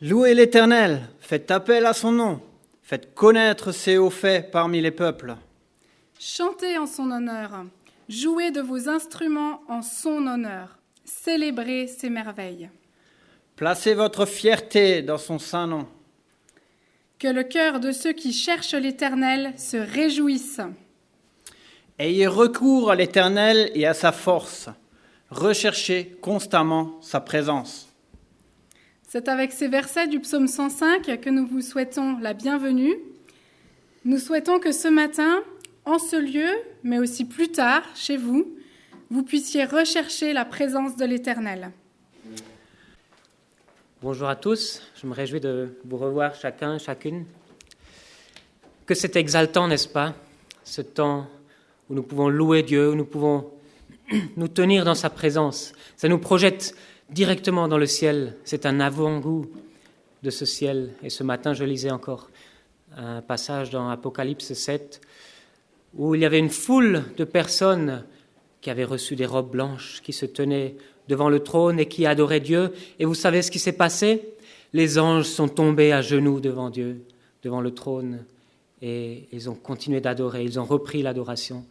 Louez l'Éternel, faites appel à son nom, faites connaître ses hauts faits parmi les peuples. Chantez en son honneur, jouez de vos instruments en son honneur, célébrez ses merveilles. Placez votre fierté dans son saint nom. Que le cœur de ceux qui cherchent l'Éternel se réjouisse. Ayez recours à l'Éternel et à sa force. Recherchez constamment sa présence. C'est avec ces versets du psaume 105 que nous vous souhaitons la bienvenue. Nous souhaitons que ce matin, en ce lieu, mais aussi plus tard, chez vous, vous puissiez rechercher la présence de l'Éternel. Bonjour à tous, je me réjouis de vous revoir chacun, chacune. Que c'est exaltant, n'est-ce pas, ce temps où nous pouvons louer Dieu, où nous pouvons nous tenir dans sa présence. Ça nous projette directement dans le ciel, c'est un avant-goût de ce ciel. Et ce matin, je lisais encore un passage dans Apocalypse 7, où il y avait une foule de personnes qui avaient reçu des robes blanches, qui se tenaient devant le trône et qui adoraient Dieu. Et vous savez ce qui s'est passé? Les anges sont tombés à genoux devant Dieu, devant le trône, et ils ont continué d'adorer, ils ont repris l'adoration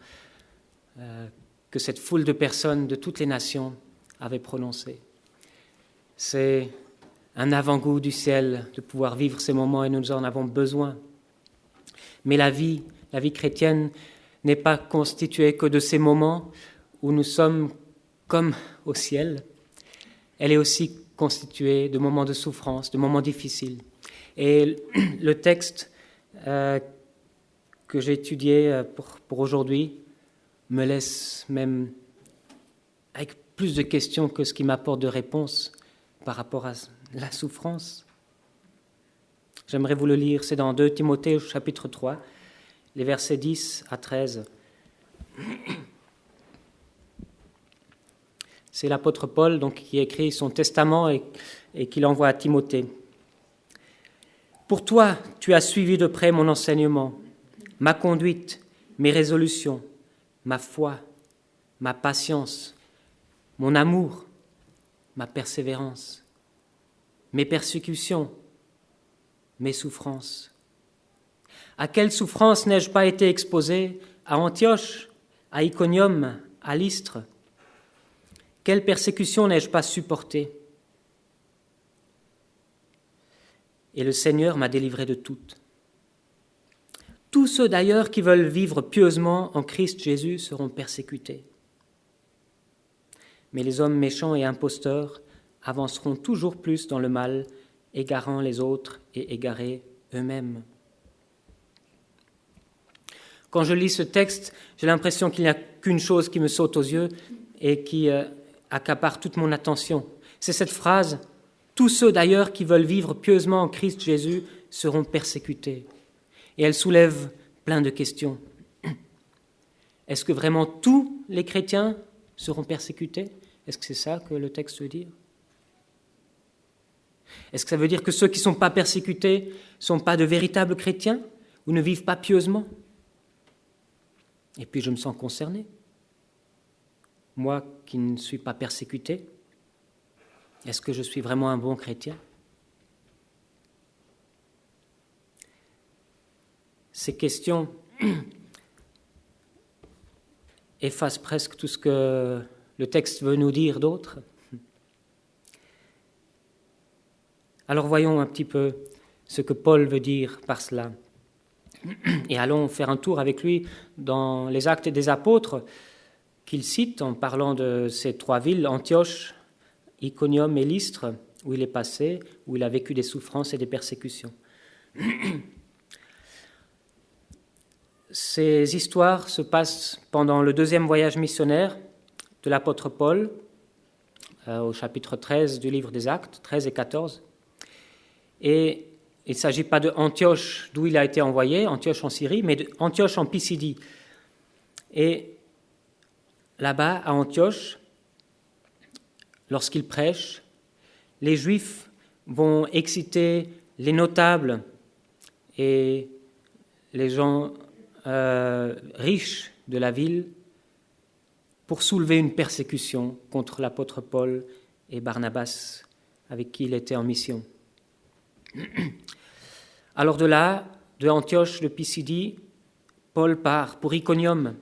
que cette foule de personnes de toutes les nations avait prononcée. C'est un avant-goût du ciel de pouvoir vivre ces moments et nous en avons besoin. Mais la vie chrétienne n'est pas constituée que de ces moments où nous sommes comme au ciel. Elle est aussi constituée de moments de souffrance, de moments difficiles. Et le texte que j'ai étudié pour aujourd'hui me laisse même avec plus de questions que ce qui m'apporte de réponses par rapport à la souffrance. J'aimerais vous le lire, c'est dans 2 Timothée chapitre 3, les versets 10 à 13. C'est l'apôtre Paul donc, qui écrit son testament et qui l'envoie à Timothée. « Pour toi, tu as suivi de près mon enseignement, ma conduite, mes résolutions, ma foi, ma patience, mon amour, ma persévérance, mes persécutions, mes souffrances. À quelles souffrances n'ai-je pas été exposé à Antioche, à Iconium, à Lystre? Quelle persécution n'ai-je pas supportée? Et le Seigneur m'a délivré de toutes. Tous ceux d'ailleurs qui veulent vivre pieusement en Christ Jésus seront persécutés. Mais les hommes méchants et imposteurs avanceront toujours plus dans le mal, égarant les autres et égarés eux-mêmes. » Quand je lis ce texte, j'ai l'impression qu'il n'y a qu'une chose qui me saute aux yeux et qui accapare toute mon attention. C'est cette phrase « Tous ceux d'ailleurs qui veulent vivre pieusement en Christ Jésus seront persécutés ». Et elle soulève plein de questions. Est-ce que vraiment tous les chrétiens seront persécutés? Est-ce que c'est ça que le texte veut dire? Est-ce que ça veut dire que ceux qui ne sont pas persécutés ne sont pas de véritables chrétiens ou ne vivent pas pieusement? Et puis je me sens concerné. Moi qui ne suis pas persécuté, est-ce que je suis vraiment un bon chrétien? Ces questions effacent presque tout ce que le texte veut nous dire d'autre. Alors voyons un petit peu ce que Paul veut dire par cela. Et allons faire un tour avec lui dans les Actes des Apôtres qu'il cite en parlant de ces 3 villes, Antioche, Iconium et Lystre, où il est passé, où il a vécu des souffrances et des persécutions. Ces histoires se passent pendant le 2e voyage missionnaire de l'apôtre Paul, au chapitre 13 du livre des Actes, 13 et 14. Et il ne s'agit pas de Antioche, d'où il a été envoyé, Antioche en Syrie, mais d'Antioche en Pisidie. Et là-bas, à Antioche, lorsqu'il prêche, les Juifs vont exciter les notables et les gens riches de la ville pour soulever une persécution contre l'apôtre Paul et Barnabas, avec qui il était en mission. Alors de là, de Antioche de Pisidie, Paul part pour Iconium.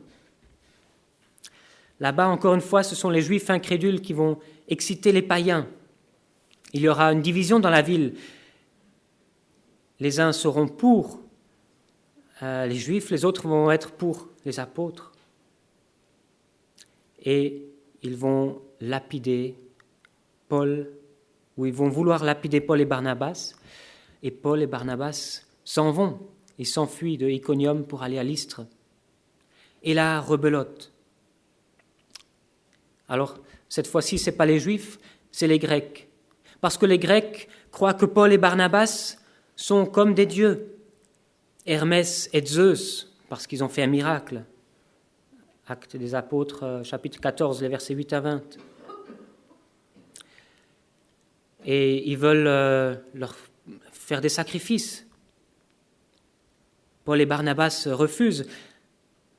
Là-bas, encore une fois, ce sont les Juifs incrédules qui vont exciter les païens. Il y aura une division dans la ville. Les uns seront pour les Juifs, les autres vont être pour les apôtres. Et ils vont lapider Paul, ou ils vont vouloir lapider Paul et Barnabas. Et Paul et Barnabas s'en vont. Ils s'enfuient de Iconium pour aller à Lystre. Et là, rebelote. Alors, cette fois-ci, ce n'est pas les Juifs, c'est les Grecs. Parce que les Grecs croient que Paul et Barnabas sont comme des dieux. Hermès et Zeus, parce qu'ils ont fait un miracle. Actes des Apôtres, chapitre 14, les versets 8 à 20. Et ils veulent leur faire des sacrifices. Paul et Barnabas refusent.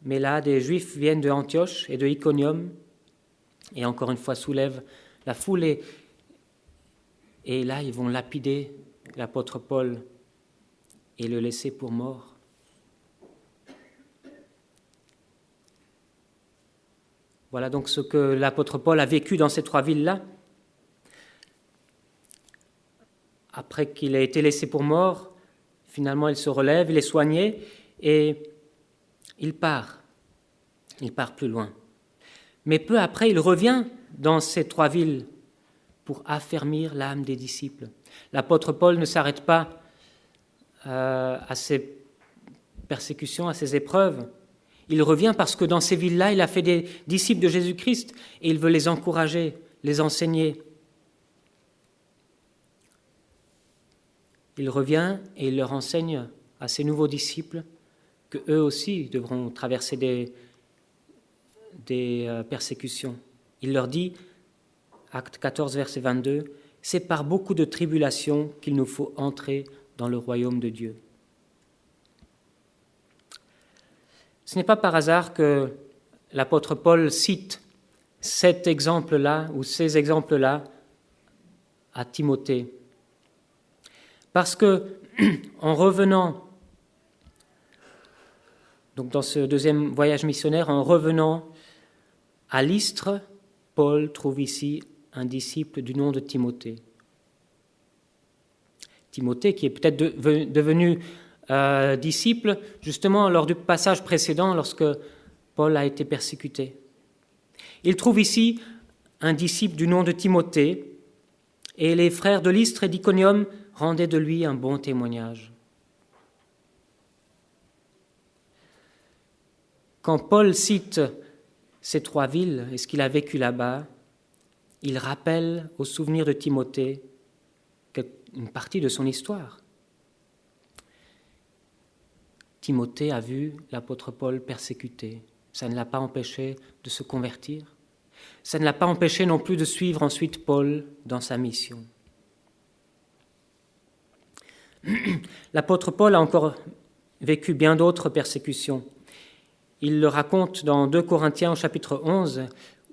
Mais là, des Juifs viennent de Antioche et de Iconium, et encore une fois soulèvent la foule. Et là, ils vont lapider l'apôtre Paul et le laisser pour mort. Voilà donc ce que l'apôtre Paul a vécu dans ces trois villes-là. Après qu'il ait été laissé pour mort, finalement il se relève, il est soigné et il part. Il part plus loin. Mais peu après, il revient dans ces trois villes pour affermir l'âme des disciples. L'apôtre Paul ne s'arrête pas à ces persécutions, à ces épreuves. Il revient parce que dans ces villes-là, il a fait des disciples de Jésus-Christ et il veut les encourager, les enseigner. Il revient et il leur enseigne à ces nouveaux disciples qu'eux aussi devront traverser des persécutions. Il leur dit, Acte 14, verset 22, « C'est par beaucoup de tribulations qu'il nous faut entrer dans le royaume de Dieu. » Ce n'est pas par hasard que l'apôtre Paul cite cet exemple-là ou ces exemples-là à Timothée. Parce que, en revenant, donc dans ce deuxième voyage missionnaire, en revenant à Lystre, Paul trouve ici un disciple du nom de Timothée. Timothée qui est peut-être devenu disciple justement lors du passage précédent lorsque Paul a été persécuté. Il trouve ici un disciple du nom de Timothée et les frères de Lystre et d'Iconium rendaient de lui un bon témoignage. Quand Paul cite ces trois villes et ce qu'il a vécu là-bas, il rappelle au souvenir de Timothée une partie de son histoire. Timothée a vu l'apôtre Paul persécuté. Ça ne l'a pas empêché de se convertir. Ça ne l'a pas empêché non plus de suivre ensuite Paul dans sa mission. L'apôtre Paul a encore vécu bien d'autres persécutions. Il le raconte dans 2 Corinthiens au chapitre 11,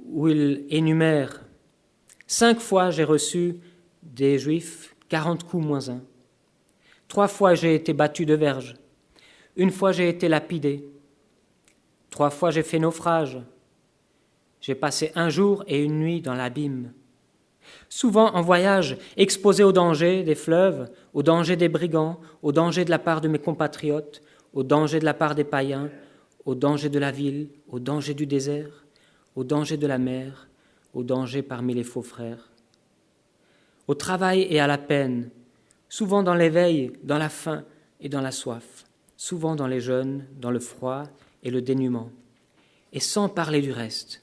où il énumère « 5 fois j'ai reçu des Juifs 40 coups moins 1. 3 fois j'ai été battu de verge. 1 fois j'ai été lapidé. 3 fois j'ai fait naufrage. J'ai passé 1 jour et 1 nuit dans l'abîme. Souvent en voyage, exposé au danger des fleuves, au danger des brigands, au danger de la part de mes compatriotes, au danger de la part des païens, au danger de la ville, au danger du désert, au danger de la mer, au danger parmi les faux frères. Au travail et à la peine, souvent dans l'éveil, dans la faim et dans la soif, souvent dans les jeûnes, dans le froid et le dénuement. Et sans parler du reste,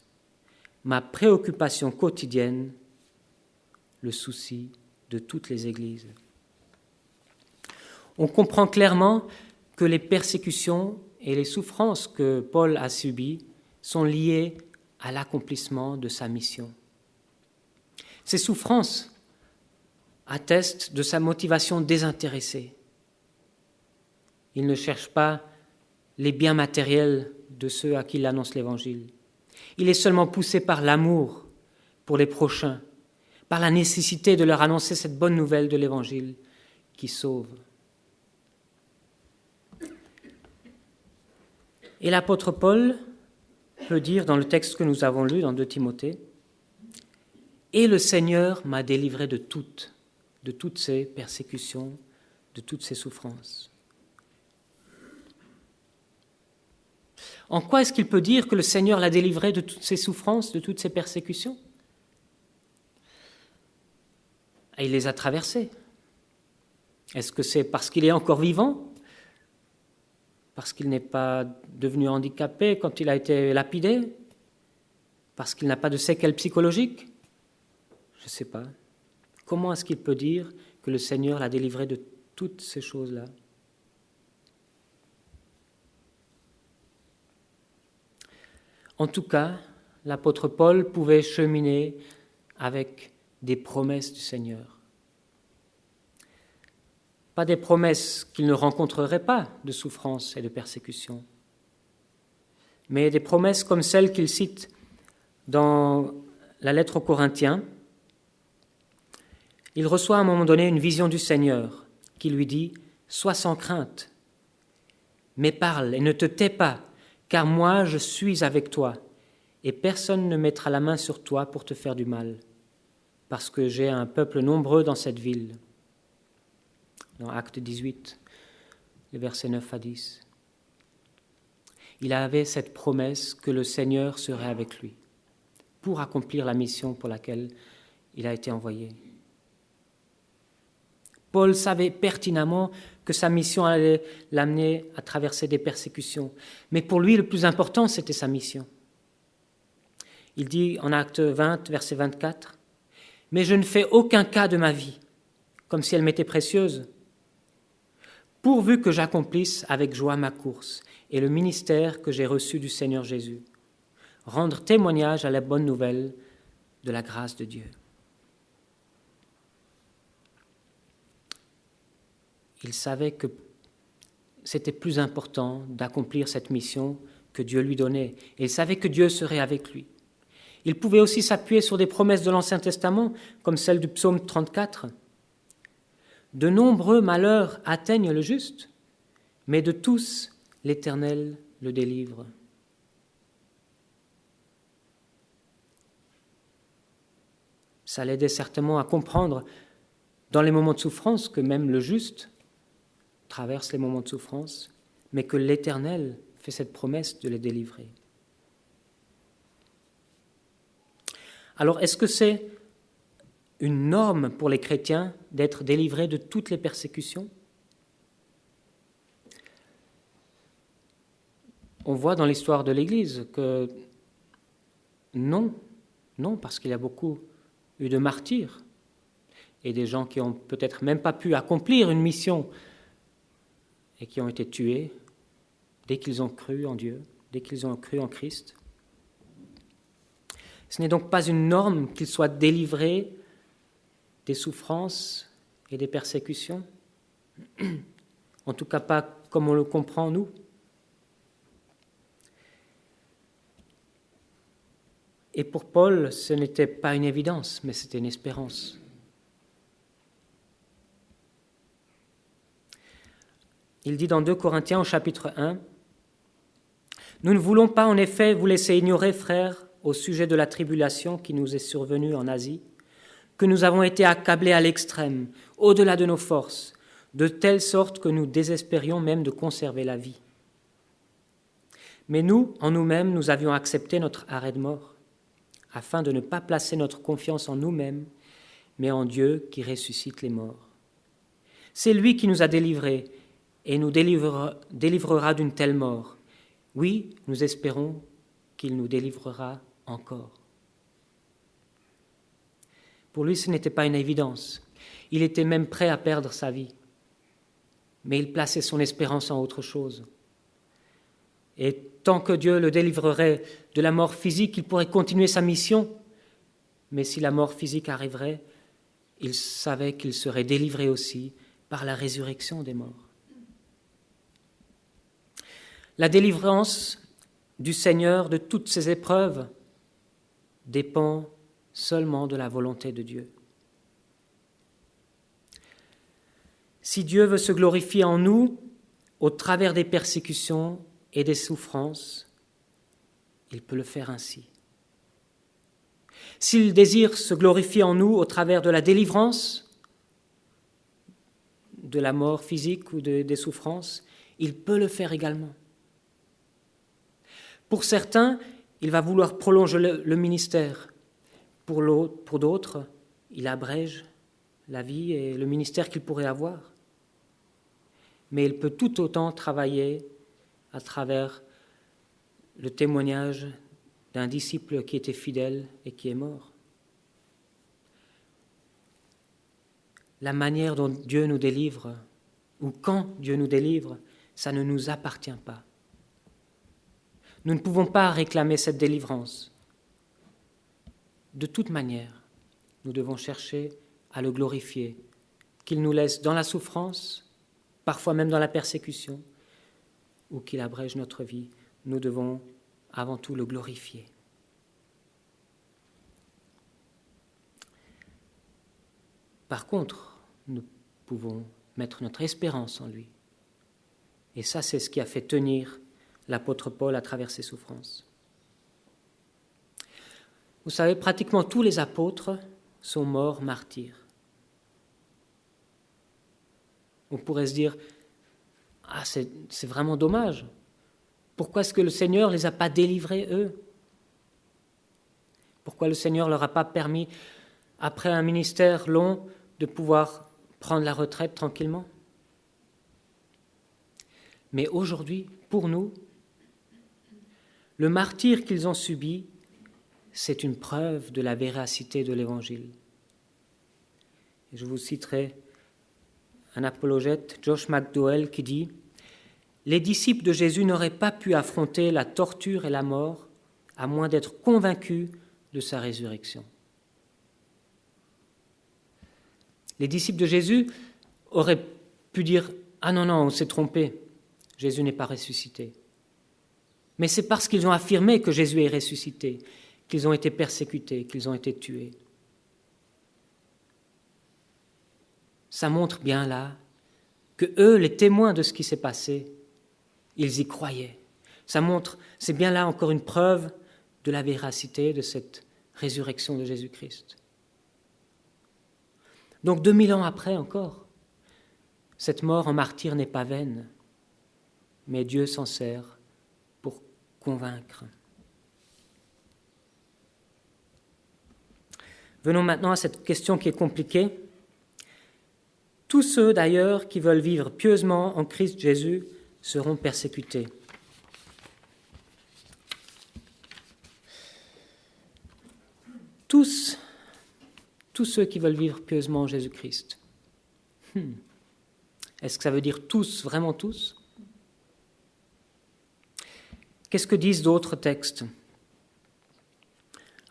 ma préoccupation quotidienne, le souci de toutes les églises. On comprend clairement que les persécutions et les souffrances que Paul a subies sont liées à l'accomplissement de sa mission. Ces souffrances attestent de sa motivation désintéressée. Il ne cherche pas les biens matériels de ceux à qui il annonce l'Évangile. Il est seulement poussé par l'amour pour les prochains, par la nécessité de leur annoncer cette bonne nouvelle de l'Évangile qui sauve. Et l'apôtre Paul peut dire dans le texte que nous avons lu dans 2 Timothée, « Et le Seigneur m'a délivré de toutes ces persécutions, de toutes ces souffrances. » En quoi est-ce qu'il peut dire que le Seigneur l'a délivré de toutes ces souffrances, de toutes ces persécutions ? Et il les a traversées. Est-ce que c'est parce qu'il est encore vivant ? Parce qu'il n'est pas devenu handicapé quand il a été lapidé ? Parce qu'il n'a pas de séquelles psychologiques ? Je ne sais pas. Comment est-ce qu'il peut dire que le Seigneur l'a délivré de toutes ces choses-là ? En tout cas, l'apôtre Paul pouvait cheminer avec des promesses du Seigneur. Pas des promesses qu'il ne rencontrerait pas de souffrances et de persécutions, mais des promesses comme celles qu'il cite dans la lettre aux Corinthiens. Il reçoit à un moment donné une vision du Seigneur qui lui dit « Sois sans crainte, mais parle et ne te tais pas, car moi je suis avec toi, et personne ne mettra la main sur toi pour te faire du mal, parce que j'ai un peuple nombreux dans cette ville. » Dans Acte 18, les versets 9 à 10. Il avait cette promesse que le Seigneur serait avec lui pour accomplir la mission pour laquelle il a été envoyé. Paul savait pertinemment que sa mission allait l'amener à traverser des persécutions. Mais pour lui, le plus important, c'était sa mission. Il dit en Acte 20, verset 24, « Mais je ne fais aucun cas de ma vie, comme si elle m'était précieuse, pourvu que j'accomplisse avec joie ma course et le ministère que j'ai reçu du Seigneur Jésus, rendre témoignage à la bonne nouvelle de la grâce de Dieu. » Il savait que c'était plus important d'accomplir cette mission que Dieu lui donnait. Et il savait que Dieu serait avec lui. Il pouvait aussi s'appuyer sur des promesses de l'Ancien Testament, comme celle du psaume 34. « De nombreux malheurs atteignent le juste, mais de tous, l'Éternel le délivre. » Ça l'aidait certainement à comprendre, dans les moments de souffrance, que même le juste traverse les moments de souffrance, mais que l'Éternel fait cette promesse de les délivrer. Alors, est-ce que c'est une norme pour les chrétiens d'être délivrés de toutes les persécutions ? On voit dans l'histoire de l'Église que non, parce qu'il y a beaucoup eu de martyrs et des gens qui n'ont peut-être même pas pu accomplir une mission et qui ont été tués dès qu'ils ont cru en Dieu, dès qu'ils ont cru en Christ. Ce n'est donc pas une norme qu'ils soient délivrés des souffrances et des persécutions, en tout cas pas comme on le comprend nous. Et pour Paul, ce n'était pas une évidence, mais c'était une espérance. Il dit dans 2 Corinthiens au chapitre 1, « Nous ne voulons pas en effet vous laisser ignorer, frères, au sujet de la tribulation qui nous est survenue en Asie, que nous avons été accablés à l'extrême, au-delà de nos forces, de telle sorte que nous désespérions même de conserver la vie. Mais nous, en nous-mêmes, nous avions accepté notre arrêt de mort, afin de ne pas placer notre confiance en nous-mêmes, mais en Dieu qui ressuscite les morts. C'est lui qui nous a délivrés et nous délivrera d'une telle mort. Oui, nous espérons qu'il nous délivrera encore. » Pour lui, ce n'était pas une évidence. Il était même prêt à perdre sa vie. Mais il plaçait son espérance en autre chose. Et tant que Dieu le délivrerait de la mort physique, il pourrait continuer sa mission. Mais si la mort physique arriverait, il savait qu'il serait délivré aussi par la résurrection des morts. La délivrance du Seigneur de toutes ces épreuves dépend seulement de la volonté de Dieu. Si Dieu veut se glorifier en nous au travers des persécutions et des souffrances, il peut le faire ainsi. S'il désire se glorifier en nous au travers de la délivrance, de la mort physique ou des souffrances, il peut le faire également. Pour certains, il va vouloir prolonger le ministère. Pour d'autres, il abrège la vie et le ministère qu'il pourrait avoir. Mais il peut tout autant travailler à travers le témoignage d'un disciple qui était fidèle et qui est mort. La manière dont Dieu nous délivre, ou quand Dieu nous délivre, ça ne nous appartient pas. Nous ne pouvons pas réclamer cette délivrance. De toute manière, nous devons chercher à le glorifier, qu'il nous laisse dans la souffrance, parfois même dans la persécution, ou qu'il abrège notre vie. Nous devons avant tout le glorifier. Par contre, nous pouvons mettre notre espérance en lui. Et ça, c'est ce qui a fait tenir l'apôtre Paul à travers ses souffrances. Vous savez, pratiquement tous les apôtres sont morts martyrs. On pourrait se dire, c'est vraiment dommage. Pourquoi est-ce que le Seigneur ne les a pas délivrés, eux? Pourquoi le Seigneur ne leur a pas permis, après un ministère long, de pouvoir prendre la retraite tranquillement? Mais aujourd'hui, pour nous, le martyre qu'ils ont subi, c'est une preuve de la véracité de l'Évangile. Et je vous citerai un apologète, Josh McDowell, qui dit « Les disciples de Jésus n'auraient pas pu affronter la torture et la mort à moins d'être convaincus de sa résurrection. » Les disciples de Jésus auraient pu dire « Ah non, on s'est trompé, Jésus n'est pas ressuscité. » Mais c'est parce qu'ils ont affirmé que Jésus est ressuscité, qu'ils ont été persécutés, qu'ils ont été tués. Ça montre bien là que eux, les témoins de ce qui s'est passé, ils y croyaient. C'est bien là encore une preuve de la véracité de cette résurrection de Jésus-Christ. Donc 2000 ans après encore, cette mort en martyr n'est pas vaine, mais Dieu s'en sert pour convaincre. Venons maintenant à cette question qui est compliquée. Tous ceux d'ailleurs qui veulent vivre pieusement en Christ Jésus seront persécutés. Tous ceux qui veulent vivre pieusement en Jésus-Christ. Est-ce que ça veut dire tous, vraiment tous? Qu'est-ce que disent d'autres textes?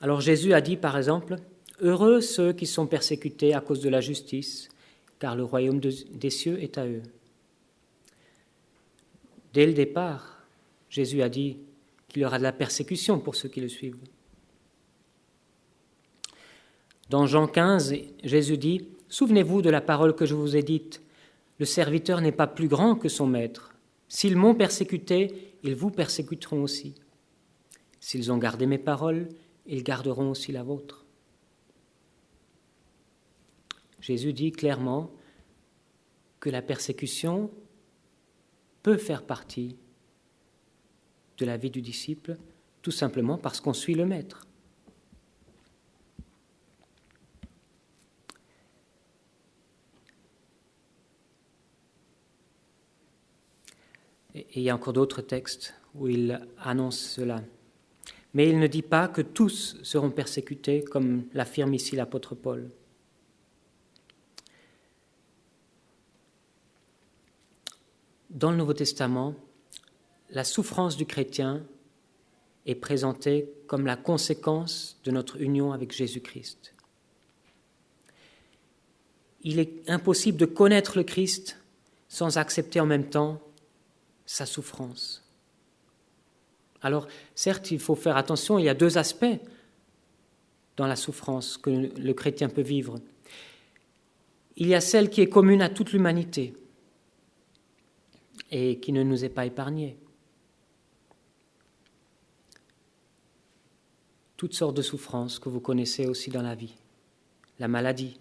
Alors Jésus a dit par exemple, « Heureux ceux qui sont persécutés à cause de la justice, car le royaume des cieux est à eux. » Dès le départ, Jésus a dit qu'il y aura de la persécution pour ceux qui le suivent. Dans Jean 15, Jésus dit « Souvenez-vous de la parole que je vous ai dite, le serviteur n'est pas plus grand que son maître. S'ils m'ont persécuté, ils vous persécuteront aussi. S'ils ont gardé mes paroles, ils garderont aussi la vôtre. » Jésus dit clairement que la persécution peut faire partie de la vie du disciple, tout simplement parce qu'on suit le Maître. Et il y a encore d'autres textes où il annonce cela. Mais il ne dit pas que tous seront persécutés, comme l'affirme ici l'apôtre Paul. Dans le Nouveau Testament, la souffrance du chrétien est présentée comme la conséquence de notre union avec Jésus-Christ. Il est impossible de connaître le Christ sans accepter en même temps sa souffrance. Alors, certes, il faut faire attention, il y a deux aspects dans la souffrance que le chrétien peut vivre. il y a celle qui est commune à toute l'humanité et qui ne nous est pas épargnée. Toutes sortes de souffrances que vous connaissez aussi dans la vie. La maladie,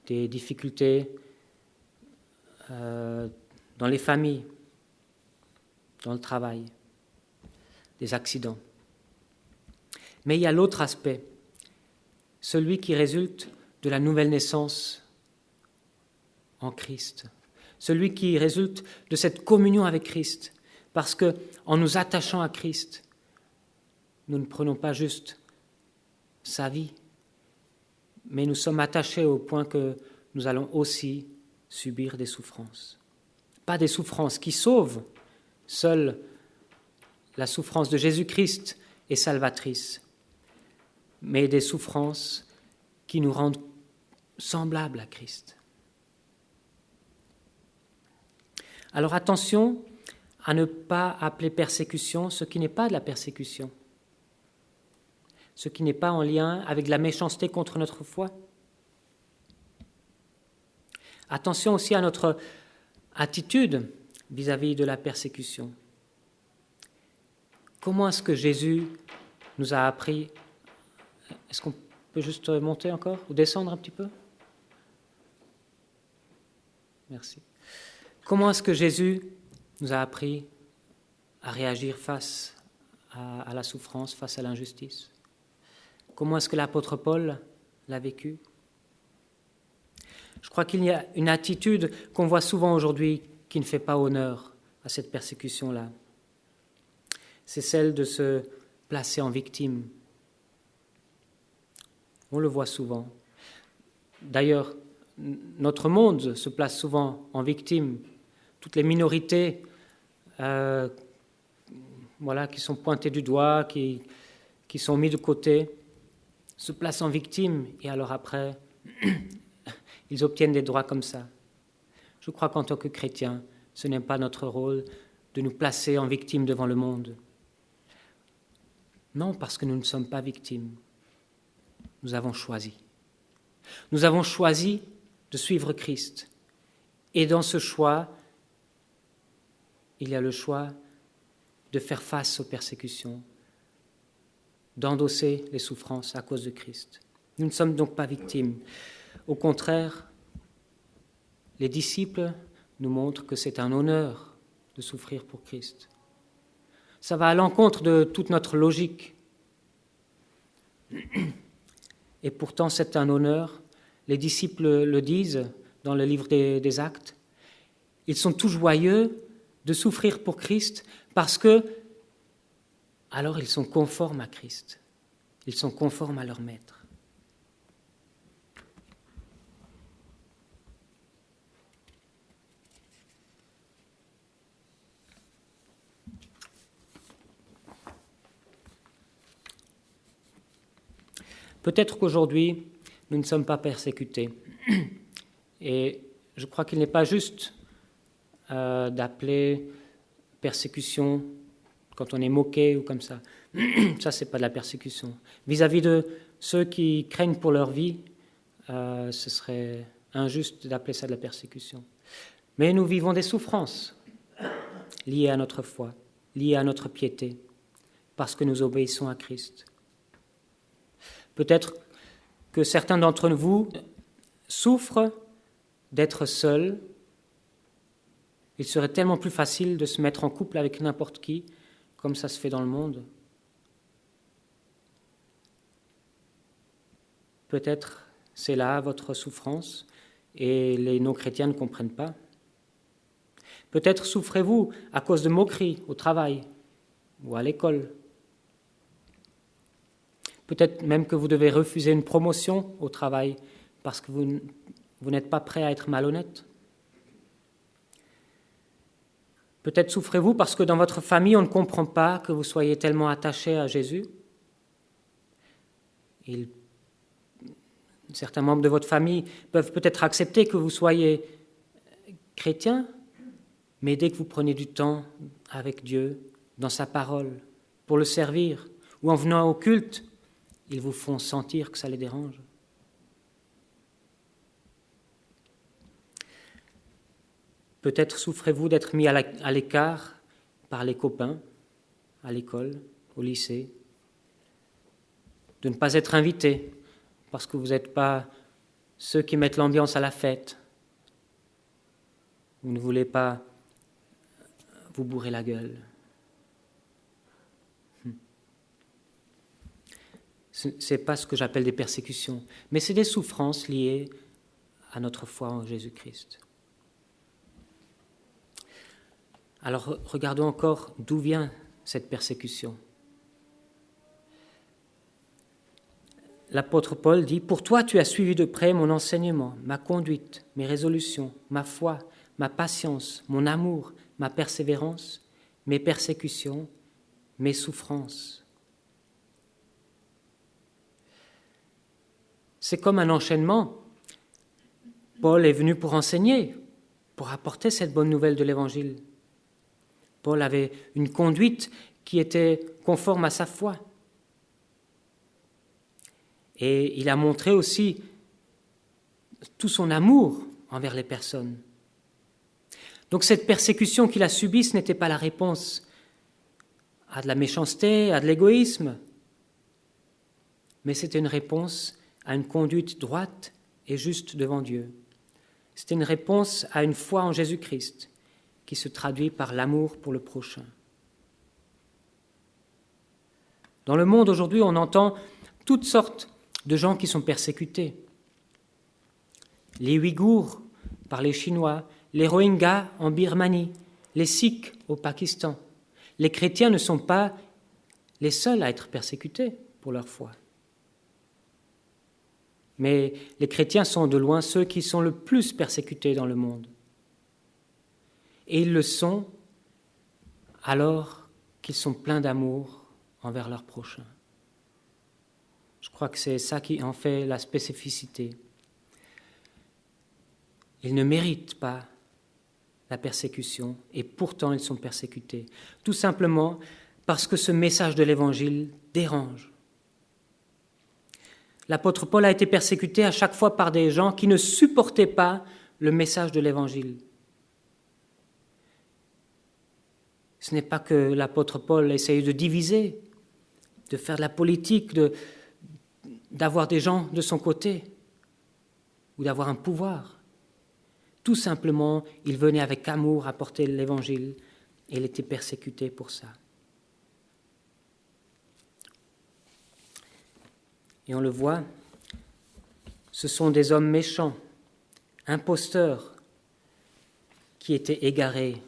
des difficultés dans les familles, dans le travail, des accidents. Mais il y a l'autre aspect, celui qui résulte de la nouvelle naissance en Christ, celui qui résulte de cette communion avec Christ, parce que en nous attachant à Christ, nous ne prenons pas juste sa vie, mais nous sommes attachés au point que nous allons aussi subir des souffrances. Pas des souffrances qui sauvent, seule la souffrance de Jésus-Christ est salvatrice, mais des souffrances qui nous rendent semblables à Christ. Alors attention à ne pas appeler persécution ce qui n'est pas de la persécution, ce qui n'est pas en lien avec la méchanceté contre notre foi. Attention aussi à notre attitude vis-à-vis de la persécution. Comment est-ce que Jésus nous a appris? Est-ce qu'on peut juste monter encore ou descendre un petit peu? Merci. Comment est-ce que Jésus nous a appris à réagir face à la souffrance, face à l'injustice? Comment est-ce que l'apôtre Paul l'a vécu? Je crois qu'il y a une attitude qu'on voit souvent aujourd'hui qui ne fait pas honneur à cette persécution-là. C'est celle de se placer en victime. On le voit souvent. D'ailleurs, notre monde se place souvent en victime. Toutes les minorités qui sont pointées du doigt, qui sont mises de côté, se placent en victime et alors après, ils obtiennent des droits comme ça. Je crois qu'en tant que chrétiens, ce n'est pas notre rôle de nous placer en victime devant le monde. Non, parce que nous ne sommes pas victimes. Nous avons choisi. Nous avons choisi de suivre Christ. Et dans ce choix, il y a le choix de faire face aux persécutions, d'endosser les souffrances à cause de Christ. Nous ne sommes donc pas victimes. Au contraire, les disciples nous montrent que c'est un honneur de souffrir pour Christ. Ça va à l'encontre de toute notre logique. Et pourtant, c'est un honneur. Les disciples le disent dans le livre des Actes. Ils sont tous joyeux de souffrir pour Christ parce que, alors ils sont conformes à Christ. Ils sont conformes à leur Maître. Peut-être qu'aujourd'hui, nous ne sommes pas persécutés. Et je crois qu'il n'est pas juste d'appeler persécution quand on est moqué ou comme ça. Ça, ce n'est pas de la persécution. Vis-à-vis de ceux qui craignent pour leur vie, ce serait injuste d'appeler ça de la persécution. Mais nous vivons des souffrances liées à notre foi, liées à notre piété, parce que nous obéissons à Christ. Peut-être que certains d'entre vous souffrent d'être seuls. Il serait tellement plus facile de se mettre en couple avec n'importe qui, comme ça se fait dans le monde. Peut-être c'est là votre souffrance et les non-chrétiens ne comprennent pas. Peut-être souffrez-vous à cause de moqueries au travail ou à l'école. Peut-être même que vous devez refuser une promotion au travail parce que vous n'êtes pas prêt à être malhonnête. Peut-être souffrez-vous parce que dans votre famille, on ne comprend pas que vous soyez tellement attaché à Jésus. Certains membres de votre famille peuvent peut-être accepter que vous soyez chrétien, mais dès que vous prenez du temps avec Dieu, dans sa parole, pour le servir, ou en venant au culte, ils vous font sentir que ça les dérange. Peut-être souffrez-vous d'être mis à l'écart par les copains, à l'école, au lycée, de ne pas être invité parce que vous n'êtes pas ceux qui mettent l'ambiance à la fête. Vous ne voulez pas vous bourrer la gueule. Ce n'est pas ce que j'appelle des persécutions, mais c'est des souffrances liées à notre foi en Jésus-Christ. Alors regardons encore d'où vient cette persécution. L'apôtre Paul dit « Pour toi, tu as suivi de près mon enseignement, ma conduite, mes résolutions, ma foi, ma patience, mon amour, ma persévérance, mes persécutions, mes souffrances. » C'est comme un enchaînement. Paul est venu pour enseigner, pour apporter cette bonne nouvelle de l'Évangile. Paul avait une conduite qui était conforme à sa foi. Et il a montré aussi tout son amour envers les personnes. Donc cette persécution qu'il a subie, ce n'était pas la réponse à de la méchanceté, à de l'égoïsme, mais c'était une réponse à une conduite droite et juste devant Dieu. C'était une réponse à une foi en Jésus-Christ qui se traduit par l'amour pour le prochain. Dans le monde aujourd'hui, on entend toutes sortes de gens qui sont persécutés. Les Ouïghours par les Chinois, les Rohingyas en Birmanie, les Sikhs au Pakistan. Les chrétiens ne sont pas les seuls à être persécutés pour leur foi. Mais les chrétiens sont de loin ceux qui sont le plus persécutés dans le monde. Et ils le sont alors qu'ils sont pleins d'amour envers leur prochain. Je crois que c'est ça qui en fait la spécificité. Ils ne méritent pas la persécution et pourtant ils sont persécutés. Tout simplement parce que ce message de l'Évangile dérange. L'apôtre Paul a été persécuté à chaque fois par des gens qui ne supportaient pas le message de l'Évangile. Ce n'est pas que l'apôtre Paul essayait de diviser, de faire de la politique, d'avoir des gens de son côté ou d'avoir un pouvoir. Tout simplement, il venait avec amour apporter l'Évangile et il était persécuté pour ça. Et on le voit, ce sont des hommes méchants, imposteurs, qui étaient égarés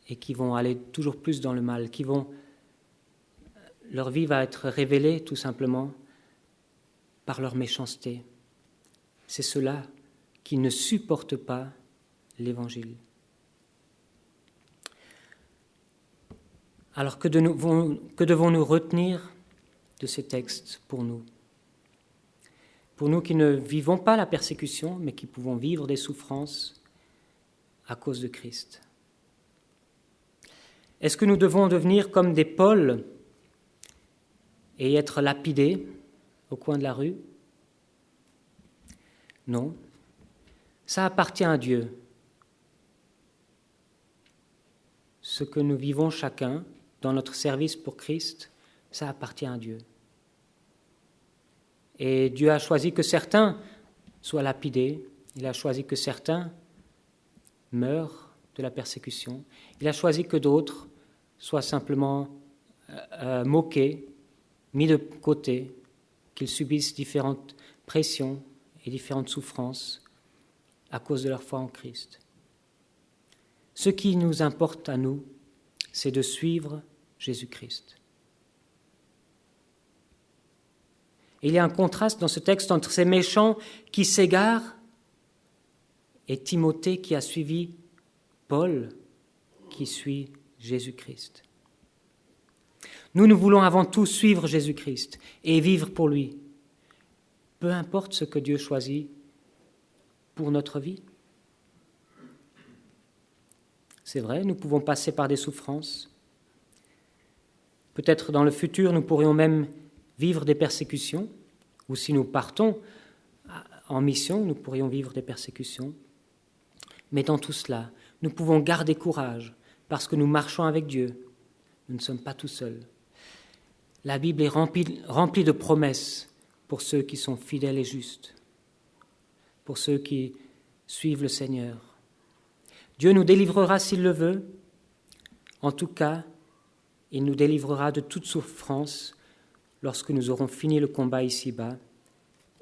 et qui vont aller toujours plus dans le mal, leur vie va être révélée tout simplement par leur méchanceté. C'est ceux-là qui ne supportent pas l'Évangile. Alors que devons-nous retenir de ces textes pour nous? Pour nous qui ne vivons pas la persécution, mais qui pouvons vivre des souffrances à cause de Christ. Est-ce que nous devons devenir comme des Pauls et être lapidés au coin de la rue? Non, ça appartient à Dieu. Ce que nous vivons chacun dans notre service pour Christ, ça appartient à Dieu. Et Dieu a choisi que certains soient lapidés, il a choisi que certains meurent de la persécution, il a choisi que d'autres soient simplement moqués, mis de côté, qu'ils subissent différentes pressions et différentes souffrances à cause de leur foi en Christ. Ce qui nous importe à nous, c'est de suivre Jésus-Christ. Il y a un contraste dans ce texte entre ces méchants qui s'égarent et Timothée qui a suivi Paul, qui suit Jésus-Christ. Nous voulons avant tout suivre Jésus-Christ et vivre pour lui, peu importe ce que Dieu choisit pour notre vie. C'est vrai, nous pouvons passer par des souffrances. Peut-être dans le futur, nous pourrions même vivre des persécutions, ou si nous partons en mission, nous pourrions vivre des persécutions. Mais dans tout cela, nous pouvons garder courage parce que nous marchons avec Dieu. Nous ne sommes pas tout seuls. La Bible est remplie de promesses pour ceux qui sont fidèles et justes, pour ceux qui suivent le Seigneur. Dieu nous délivrera s'il le veut. En tout cas, il nous délivrera de toute souffrance lorsque nous aurons fini le combat ici-bas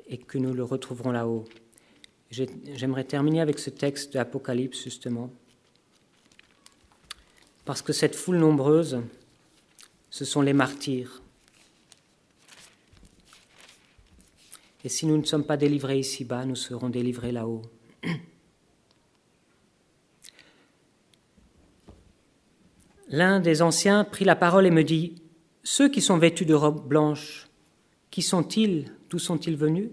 et que nous le retrouverons là-haut. J'aimerais terminer avec ce texte de l'Apocalypse, justement, parce que cette foule nombreuse, ce sont les martyrs. Et si nous ne sommes pas délivrés ici-bas, nous serons délivrés là-haut. L'un des anciens prit la parole et me dit, « Ceux qui sont vêtus de robes blanches, qui sont-ils? D'où sont-ils venus ?»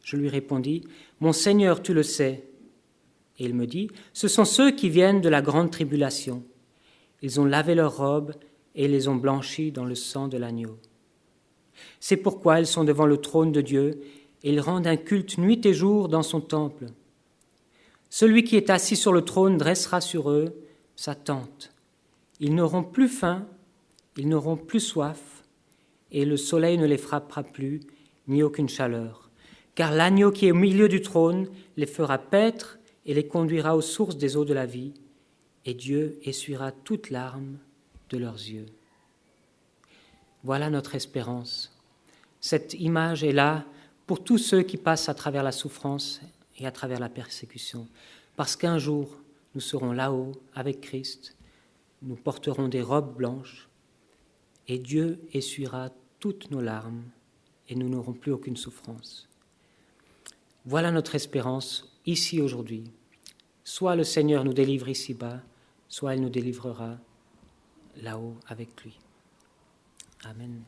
Je lui répondis, « Mon Seigneur, tu le sais. » Et il me dit, « Ce sont ceux qui viennent de la grande tribulation. Ils ont lavé leurs robes et les ont blanchies dans le sang de l'agneau. C'est pourquoi ils sont devant le trône de Dieu et ils rendent un culte nuit et jour dans son temple. Celui qui est assis sur le trône dressera sur eux sa tente. Ils n'auront plus faim, ils n'auront plus soif, et le soleil ne les frappera plus, ni aucune chaleur. Car l'agneau qui est au milieu du trône les fera paître et les conduira aux sources des eaux de la vie, et Dieu essuiera toute larme de leurs yeux. » Voilà notre espérance. Cette image est là pour tous ceux qui passent à travers la souffrance et à travers la persécution, parce qu'un jour, nous serons là-haut avec Christ, nous porterons des robes blanches, et Dieu essuiera toutes nos larmes, et nous n'aurons plus aucune souffrance. Voilà notre espérance ici aujourd'hui. Soit le Seigneur nous délivre ici-bas, soit il nous délivrera là-haut avec lui. Amen.